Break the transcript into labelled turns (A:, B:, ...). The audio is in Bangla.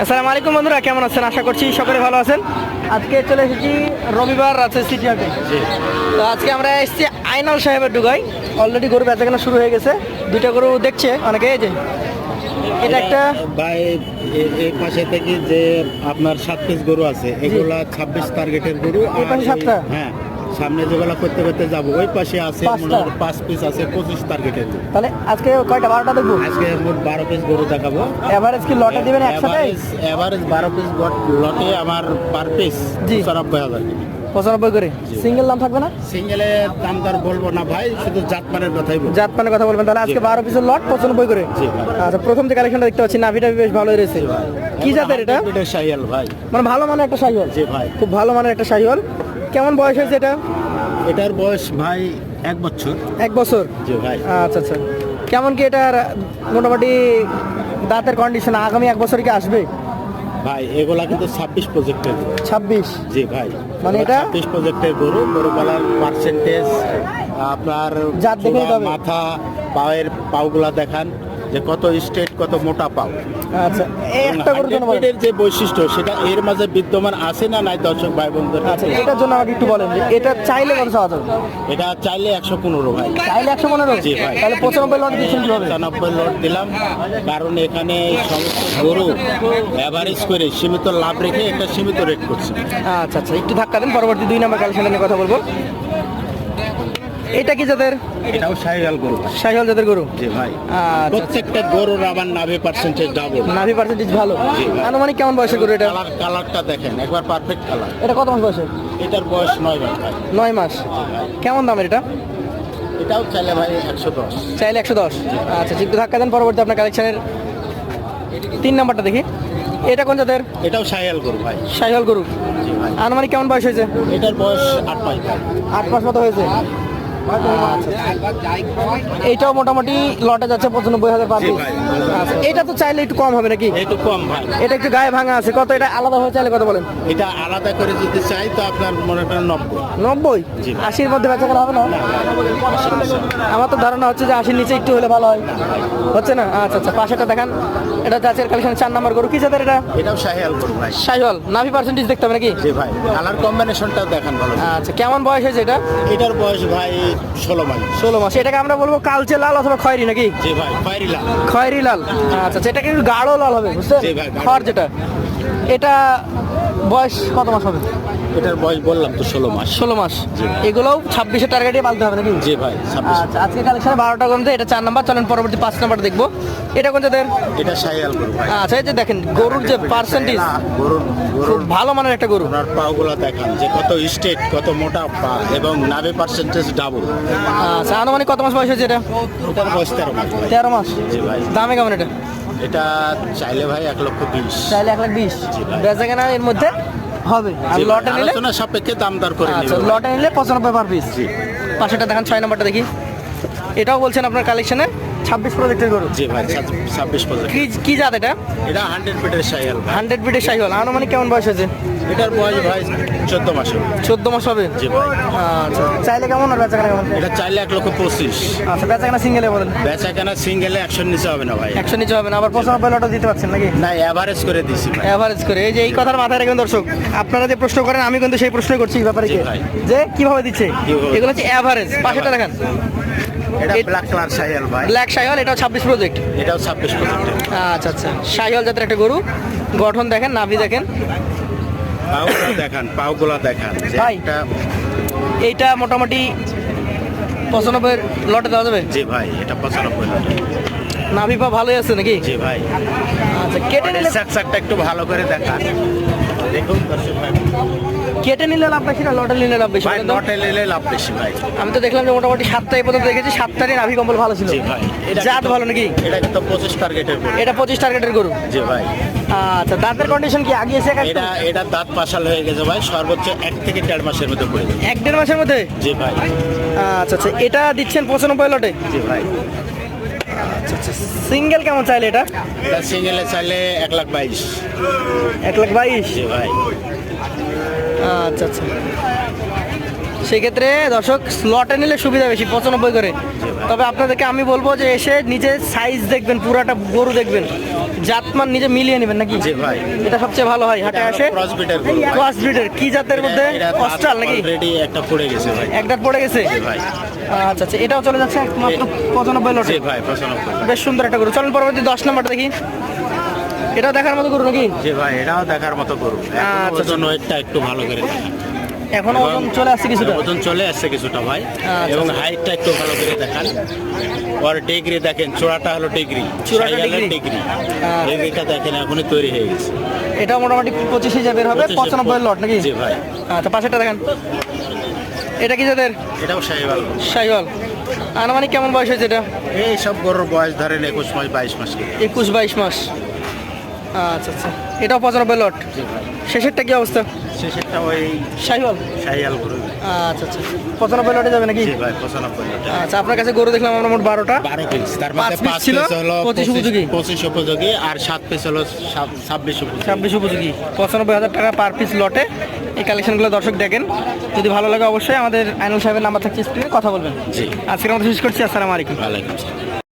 A: আসসালামু আলাইকুম বন্ধুরা, কেমন আছেন? আশা করছি সকলে ভালো আছেন। আজকে চলে এসেছি রবিবার রাতে সিটি হাটে। তো আজকে আমরা এসেছি আইনাল সাহেবের ডুগায়। অলরেডি গরু বেচাকেনা শুরু হয়ে গেছে। দুইটা গরু দেখছে অনেকে। এই যে এটা একটা
B: ভাই, এই পাশে থেকে যে আপনার 7 পিস গরু আছে, এগুলা 26 টার্গেটের গরু।
A: এই পাশে 7টা?
B: হ্যাঁ, সামনে যেগুলা করতে করতে যাবো ওই পাশে আছে
A: 5টা?
B: 5 পিস আছে 25 টার্গেটের গরু।
A: তাহলে আজকে কয়টা? 12টা দেখবো।
B: আজকে মোট 12 পিস গরু দেখাবো।
A: এভারেজ কি লটে দিবেন একসাথে?
B: এভারেজ 12 পিস লটে আমার পার পিস
A: জি।
B: 94,000
A: 95 করে। সিঙ্গেল দাম থাকবে না?
B: সিঙ্গেলে দাম দর বলবো না ভাই, শুধু জাতমানের কথাই বলবো।
A: জাতমানের কথা বলবেন। তাহলে আজকে 12 পিসের লট 95 করে।
B: জি ভাই।
A: আচ্ছা, প্রথম যে কালেকশনটা দেখতে পাচ্ছি নাভিটা বেশ ভালোই রয়েছে। কি জাতের এটা?
B: এটা শাহিয়াল ভাই।
A: মানে ভালো মানের একটা শাহিওয়াল।
B: জি ভাই।
A: খুব ভালো মানের একটা শাহিওয়াল। কেমন বয়স হয়েছে এটা?
B: এটার বয়স ভাই 1 বছর।
A: 1 বছর।
B: জি ভাই।
A: আচ্ছা আচ্ছা। কেমন কি এটার মোটামুটি দাঁতের কন্ডিশন আগামী 1 বছর কি আসবে?
B: ভাই এগুলা কিন্তু 26 প্রজেক্টের।
A: 26?
B: জি ভাই।
A: মানে এটা
B: 26 প্রজেক্টের গরু পালার পার্সেন্টেজ আপনার
A: জাত দেখে নিতে হবে।
B: মাথা পায়ের পাওগুলা দেখান যে কত স্ট্রেট, কত মোটা পাও।
A: আচ্ছা, এই একটা গরুর জন্য বলেন।
B: এর যে বৈশিষ্ট্য সেটা এর মাঝে বিদ্যমান আছে না নাই দর্শক ভাই বন্ধুদের?
A: আচ্ছা, এটার জন্য আমাকে একটু বলেন যে এটা চাইলে কত চাওয়া যাবে?
B: এটা চাইলে 115 ভাই।
A: চাইলে 115?
B: জি ভাই।
A: তাহলে 95 লট দিচ্ছেন কিভাবে?
B: 95 লট দিলাম, কারণ এখানে সমস্ত গরু এভারেজ করে সীমিত লাভ রেখে একটা সীমিত রেট করছে।
A: আচ্ছা আচ্ছা, একটু ধাক্কা দেন, পরবর্তী 2 নাম্বার কালেকশন নিয়ে কথা বলবো। এটা কি জাতের?
B: এটাও শাহিওয়াল গরু।
A: শাহিওয়াল জাতের গরু?
B: জি ভাই।
A: আচ্ছা,
B: প্রত্যেকটা গরুর আমার নাভি পার্সেন্টেজ ডাবল।
A: নাভি পার্সেন্টেজ ভালো।
B: জি ভাই।
A: আনুমানিক কেমন বয়সের গরু এটা?
B: কালারটা দেখেন একবার, পারফেক্ট কালার।
A: এটা কত মাস বয়সের?
B: এটার বয়স 9 মাস ভাই।
A: 9 মাস। কেমন দামের এটা?
B: এটাও চাইলে ভাই 110।
A: চাইলে 110। আচ্ছা, একটু ধাক্কা দেন, পরবর্তী আপনার কালেকশনের 3 নাম্বারটা দেখি। এটা কোন জাতের?
B: এটাও শাহিওয়াল গরু ভাই।
A: শাহিওয়াল গরু।
B: জি ভাই।
A: আনুমানিক কেমন বয়স হয়েছে?
B: এটার বয়স 8 মাস ভাই।
A: 8 মাস মতো হয়েছে। এইটাও মোটামুটি লটে যাচ্ছে 95,000 পার
B: জি
A: পিস।
B: ভাই।
A: আচ্ছা, এটা তো চাইলে একটু কম হবে নাকি?
B: একটু কম ভাই।
A: এটা একটু গায়ে ভাঙা আছে। কত এটা আলাদা হয়ে চাইলে কত বলেন?
B: এটা আলাদা করে যদি চাই তো আপনার মনে করেন 90।
A: 90?
B: জি।
A: 80-র মধ্যে বেচা কেনা হবে না? আমার তো ধারণা হচ্ছে যে 80-র নিচে একটু হলে ভালো হয়। হচ্ছে না? আচ্ছা আচ্ছা, পাশেটা দেখান। এটা জাতের কালেকশন 4 নাম্বার গরু। কি জাতের এটা?
B: এটাও শাহিওয়াল গরু ভাই।
A: শাহিওয়াল। নাভি পার্সেন্টেজ দেখতে হবে নাকি?
B: জি ভাই। কালার কম্বিনেশনটাও দেখেন ভালো।
A: আচ্ছা, কেমন বয়স হয়েছে এটা?
B: এটার বয়স ভাই 16 মাস।
A: 16 মাস। এটাকে আমরা বলবো কালচে লাল অথবা খয়েরি নাকি?
B: জি ভাই, খয়েরি লাল।
A: খয়েরি লাল। আচ্ছা আচ্ছা, এটাকে একটু গাঢ় লাল হবে, বুঝছেন?
B: জি ভাই, গাঢ়।
A: খড় যেটা। এটা বয়স কত মাস হবে?
B: এটার বয়স বললাম তো 16 মাস।
A: 16 মাস। এগুলোও 26-এর টার্গেটে পালতে হবে নাকি?
B: জি ভাই, 26।
A: আচ্ছা, আজকে কালেকশনে 12টা কমতে এটা 4 নাম্বার। চলেন পরবর্তী 5 নাম্বার দেখবো। এটা কোন জাতের?
B: এটা শাহিওয়াল গরু ভাই।
A: আচ্ছা, এই যে দেখেন গরুর যে পার্সেন্টেজ,
B: গরুর
A: খুব ভালো মানের একটা গরু।
B: ওনার পাগুলো দেখান যে কত স্ট্রেট, কত মোটা পা এবং নাভি পার্সেন্টেজ ডাবল।
A: আচ্ছা, আনুমানিক কত মাস বয়স হয়েছে এটা?
B: এটার বয়স 13 মাস ভাই।
A: 13 মাস।
B: জি ভাই।
A: দামে কেমন এটা?
B: এটা চাইলে ভাই 1,20,000।
A: চাইলে 1,20,000।
B: জি ভাই।
A: বেচা কেনা এর মধ্যে হবে? আর
B: জি ভাই,
A: লটে নিলে?
B: আলোচনা সাপেক্ষে দাম দর করে নিব।
A: আচ্ছা, লটে নিলে 95 পার পিস।
B: জি।
A: পাশেটা দেখেন 6 নাম্বারটা দেখি। এটাও বলছেন আপনার কালেকশনে 26 প্রজেক্টের গরু।
B: জি ভাই, 26 পর্যন্ত।
A: কি কি জাত এটা?
B: এটা 100 ফিটের শাহিওয়াল ভাই।
A: 100 বিটের শাহিওয়াল। আনুমানিক কেমন বয়স হয়েছে?
B: এটার বয়স ভাই 14 মাস হবে।
A: 14 মাস হবে।
B: জি ভাই।
A: আচ্ছা, চাইলে কেমন আর বেচা কেনা কেমন?
B: এটা চাইলে 1,25,000।
A: আচ্ছা, বেচা কেনা সিঙ্গেলে বলেন?
B: বেচা কেনা সিঙ্গেলে 100 নিচে হবে না ভাই।
A: 100 নিচে হবে না। আবার 95 লটও দিতে পারছেন নাকি?
B: না, এভারেজ করে দিছি ভাই।
A: এভারেজ করে। এই যে এই কথার মাথায় রাখবেন দর্শক, আপনারা যে প্রশ্ন করেন আমি কিন্তু সেই প্রশ্নই করছি এই ব্যাপারে
B: জি ভাই।
A: যে কিভাবে দিচ্ছে।
B: কিভাবে?
A: এগুলো হচ্ছে এভারেজ। পাশেটা দেখেন
B: এটা ব্ল্যাক কালার শাহিওয়াল ভাই।
A: ব্ল্যাক শাহিওয়াল। এটাও 26 প্রজেক্ট।
B: এটাও 26 পর্যন্ত।
A: আচ্ছা আচ্ছা, শাহিওয়াল জাতের একটা গরু। গঠন দেখেন, নাভি দেখেন।
B: পাগুলা দেখান, পাগুলা দেখান যে
A: ভাই।
B: একটা।
A: এইটা মোটামুটি 95 লটে দেওয়া যাবে?
B: জি ভাই, এটা 95 লটে।
A: নাভি পা ভালোই আছে নাকি?
B: জি ভাই।
A: আচ্ছা, কেটে নিলে
B: সাকসাকটা একটু ভালো করে দেখান। দেখুন দর্শক ভাই।
A: কেটে নিলে লাভ বেশি না লটে নিলে লাভ বেশি?
B: ভাই
A: বলেন তো?
B: নটে নিলে লাভ বেশি ভাই।
A: আমি তো দেখলাম যে মোটামুটি 7টা এই পর্যন্ত দেখেছি, 7টারই নাভি কম্বল ভালো ছিল।
B: জি ভাই।
A: জাত ভালো নাকি?
B: এটা কিন্তু 25 টার্গেটের গরু।
A: এটা 25 টার্গেটের গরু।
B: জি ভাই।
A: আচ্ছা, দাঁতের কন্ডিশন কি আগিয়েছে?
B: এটা দাঁত পাশাল হয়ে গেছে ভাই, সর্বোচ্চ 1 থেকে 1.5 মাসের মধ্যে পড়ে যাবে।
A: 1-1.5 মাসের মধ্যে?
B: জি ভাই।
A: আচ্ছা আচ্ছা, এটা দিচ্ছেন 95 লটে?
B: জি ভাই।
A: আচ্ছা আচ্ছা, সিঙ্গেল কেমন চাইলে এটা?
B: এটা সিঙ্গেলে চাইলে 1,22,000।
A: 1,22,000?
B: জি ভাই।
A: আচ্ছা আচ্ছা, সেক্ষেত্রে দর্শক স্লটে নিলে সুবিধা বেশি 95 করে। তবে আপনাদেরকে আমি বলবো যে এসে নিজে সাইজ দেখবেন, পুরাটা গরু দেখবেন, জাতমান নিজে মিলিয়ে নেবেন নাকি?
B: জি ভাই।
A: এটা সবচেয়ে ভালো হয় হাটে আসে।
B: ক্রস বিটার গরু ভাই।
A: ক্রস ব্রিডের কি জাতের মধ্যে? অস্ট্রাল নাকি?
B: অলরেডি একটা পড়ে গেছে ভাই।
A: এক দাঁত পড়ে গেছে।
B: জি ভাই।
A: আচ্ছা আচ্ছা, এটাও চলে যাচ্ছে মাত্র 95 লটে।
B: জি ভাই 95।
A: বেশ সুন্দর একটা গরু। চলুন পরবর্তী 10 নম্বরটা দেখি। এটাও দেখার মতো গরু নাকি?
B: জি ভাই, এটাও দেখার মতো গরু।
A: আচ্ছা।
B: ওজন ওয়েটটা একটু ভালো করে দেখা।
A: এখন ওজন চলে আসছে কিছুটা।
B: ওজন চলে আসছে কিছুটা ভাই।
A: আচ্ছা।
B: এবং হাইটটা একটু ভালো করে দেখান। ওর ডিগ্রি দেখেন, চূড়াটা হলো ডিগ্রি।
A: চূড়াটা
B: সাইকেলের
A: ডিগ্রি।
B: ডিগ্রি।
A: আচ্ছা।
B: ডিগ্রিটা দেখেন এখনই তৈরি হয়ে গেছে।
A: এটা মোটামুটি 25 বের হবে। 95 লট নাকি?
B: জি ভাই।
A: আচ্ছা, পাশেরটা দেখেন। এটা কি জাতের?
B: এটাও সাইকেল।
A: শাইওয়াল। আনুমানিক কেমন বয়স হয়েছে এটা?
B: এই সব গরুর বয়স ধরেন 21 মাস 22 মাস করে।
A: 21-22 মাস। আচ্ছা আচ্ছা, এটাও 95 লট।
B: জি ভাই।
A: শেষেরটা কি অবস্থা?
B: শেষেরটা ওই
A: শাইওয়াল।
B: সাইকেল গরু।
A: আচ্ছা আচ্ছা, 95 লটে যাবে নাকি?
B: জি ভাই 95 টাকা।
A: আচ্ছা, আপনার কাছে গরু দেখলাম আমরা মোট 12টা।
B: 12 পিস, তার
A: পাঁচ
B: মধ্যে
A: পিস
B: 5
A: ছিল,
B: পিস হলো
A: 25 উপযোগী।
B: 25 উপযোগী আর 7 পিস হলো 26 উপযোগী।
A: 26 উপযোগী। 95,000 টাকা পার পিস লটে। এই কালেকশনগুলো দর্শক দেখেন, যদি ভালো লাগে অবশ্যই আমাদের আইনুল সাহেবের নাম্বার থাকছে স্ক্রিনে, কথা বলবেন।
B: জি।
A: আজকের মতো শেষ করছি। আসসালামু আলাইকুম।
B: ওয়ালাইকুম আসসালাম।